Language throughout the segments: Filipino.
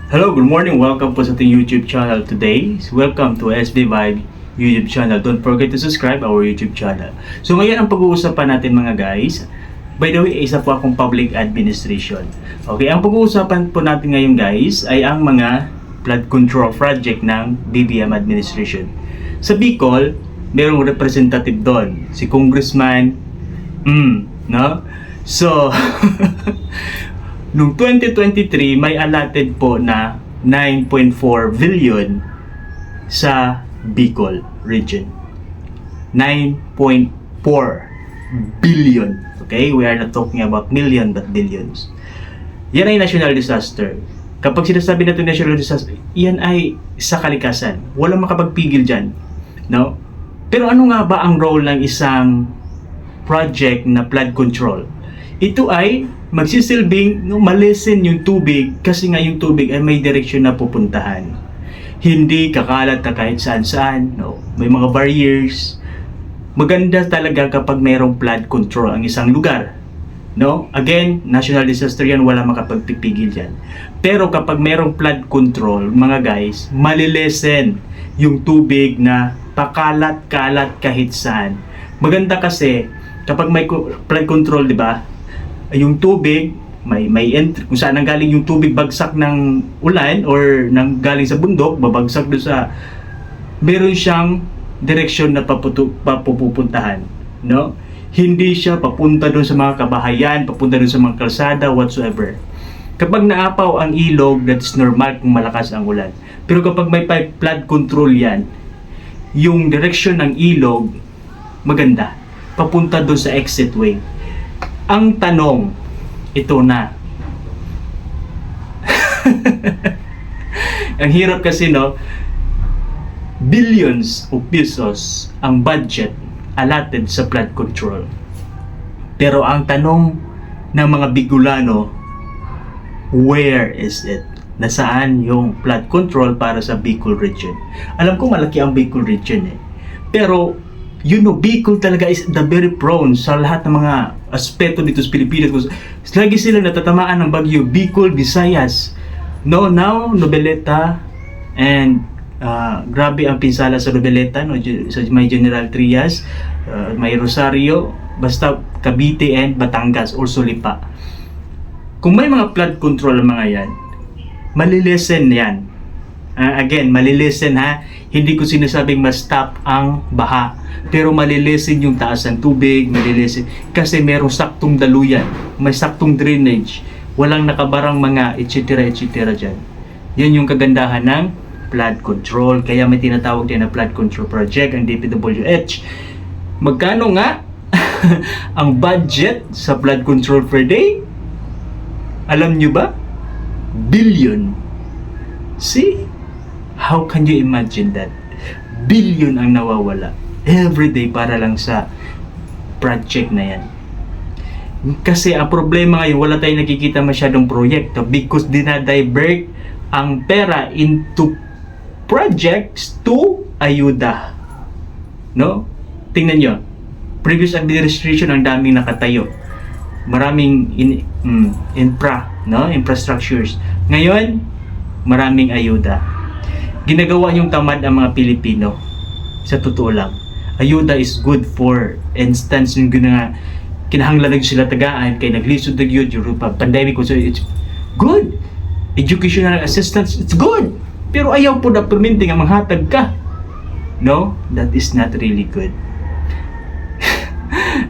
Hello, good morning. Welcome po sa ating YouTube channel today. Welcome to SB Vibe YouTube channel. Don't forget to subscribe our YouTube channel. So ngayon ang pag-uusapan natin mga guys. By the way, isa po akong public administration. Okay, ang pag-uusapan po natin ngayon guys ay ang mga flood control project ng BBM administration. Sa Bicol, merong representative doon, si Congressman no? So Noong 2023, may allotted po na 9.4 billion sa Bicol region. 9.4 billion. Okay? We are not talking about million but billions. Yan ay national disaster. Kapag sinasabi natin national disaster, yan ay sa kalikasan. Walang makapagpigil dyan. No? Pero ano nga ba ang role ng isang project na flood control? Ito ay magsisilbing malesen yung tubig kasi nga yung tubig ay may direksyon na pupuntahan. Hindi kakalat na kahit saan-saan. No? May mga barriers. Maganda talaga kapag mayroong flood control ang isang lugar. No? Again, national disaster yan, wala makapagpipigil yan. Pero kapag mayroong flood control, mga guys, malilesen yung tubig na pakalat-kalat kahit saan. Maganda kasi kapag may flood control, di ba? Yung tubig may entry kung saan nanggaling yung tubig, bagsak ng ulan or nang galing sa bundok, babagsak doon sa meron siyang direksyon na papupuntahan, no? Hindi siya papunta doon sa mga kabahayan, papunta doon sa mga kalsada whatsoever. Kapag naapaw ang ilog, that's normal kung malakas ang ulan. Pero kapag may flood control yan, yung direksyon ng ilog maganda, papunta doon sa exit way. Ang tanong, ito na. Ang hirap kasi, no? Billions of pesos ang budget allotted sa flood control. Pero ang tanong ng mga Bicolano, where is it? Nasaan yung flood control para sa Bicol region? Alam ko malaki ang Bicol region eh. Pero Bicol talaga is the very prone sa lahat ng mga aspeto dito sa Pilipinas. Lagi sila natatamaan ng bagyo. Bicol, Visayas, no, now Noveleta, and grabe ang pinsala sa Noveleta, no, sa may General Trias, may Rosario, basta Cavite and Batangas, also Lipa. Kung may mga flood control ang mga yan, malilesen yan. Again, malilesen ha. Hindi ko sinasabing ma-stop ang baha. Pero malilesen yung taas ng tubig, malilesen. Kasi merong saktong daluyan, may saktong drainage, walang nakabarang mga etc. dyan. Yan yung kagandahan ng flood control. Kaya may tinatawag din na flood control project, ang DPWH. Magkano nga ang budget sa flood control per day? Alam nyo ba? Billion. See? How can you imagine that? Billion ang nawawala every day para lang sa project na yan. Kasi ang problema ngayon, wala tayong nakikita masyadong proyekto because dinadivert ang pera into projects to ayuda. No? Tingnan nyo. Previous administration, ang daming nakatayo. Maraming infrastructures. Ngayon, maraming ayuda. Ginagawa yung tamad ang mga Pilipino. Sa totoo lang. Ayuda is good for instance yung kinahanglan sila tagaan kay naglisod na yun yung pandemic, so it's good. Educational assistance, it's good. Pero ayaw po na perminting ang manghatag ka. No? That is not really good.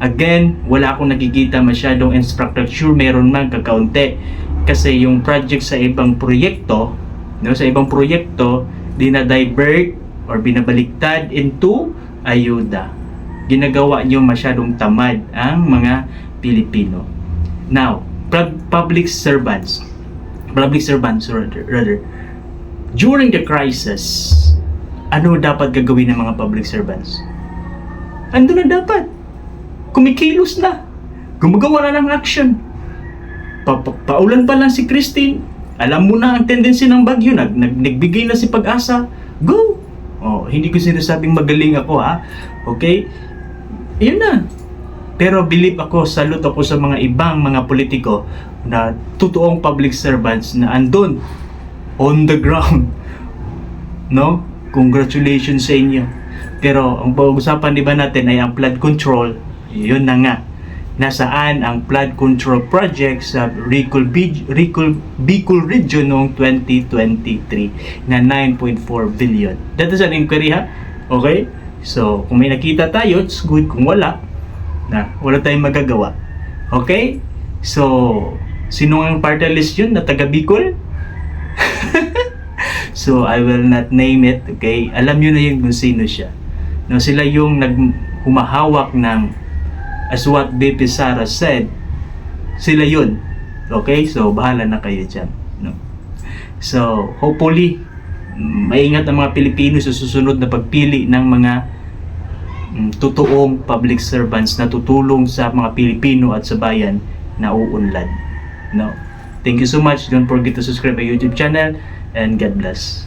Again, wala akong nakikita masyadong infrastructure, meron man kakaunti. Kasi yung project sa ibang proyekto, no, sa ibang proyekto, dinadivert or binabaliktad into ayuda. Ginagawa nyo masyadong tamad ang mga Pilipino. Now, public servants rather, during the crisis, ano dapat gagawin ng mga public servants? Ando na dapat. Kumikilos na. Gumagawa na ng action. Paulan pa lang si Christine. Alam mo na ang tendency ng bagyo. Nagbigay na si Pag-asa. Go! Hindi ko sinasabing magaling ako ha. Okay? Yun na. Pero believe ako, salute ako sa mga ibang mga politiko na totoong public servants na andun on the ground. No? Congratulations sa inyo. Pero ang pag-usapan di ba natin ay ang flood control. Yun na nga. Nasaan ang flood control project sa Bicol region noong 2023 na 9.4 billion. That is an inquiry ha. Okay? So, kung may nakita tayo, it's good. Kung wala tayong magagawa. Okay? So, sino ang party list yun na taga Bicol? So, I will not name it. Okay? Alam nyo na yun kung sino siya. No, sila yung humahawak ng, as what BP Sara said, sila yun. Okay? So, bahala na kayo dyan. No? So, hopefully, maingat ang mga Pilipino sa susunod na pagpili ng mga totoong public servants na tutulong sa mga Pilipino at sa bayan na uunlad. No? Thank you so much. Don't forget to subscribe my YouTube channel and God bless.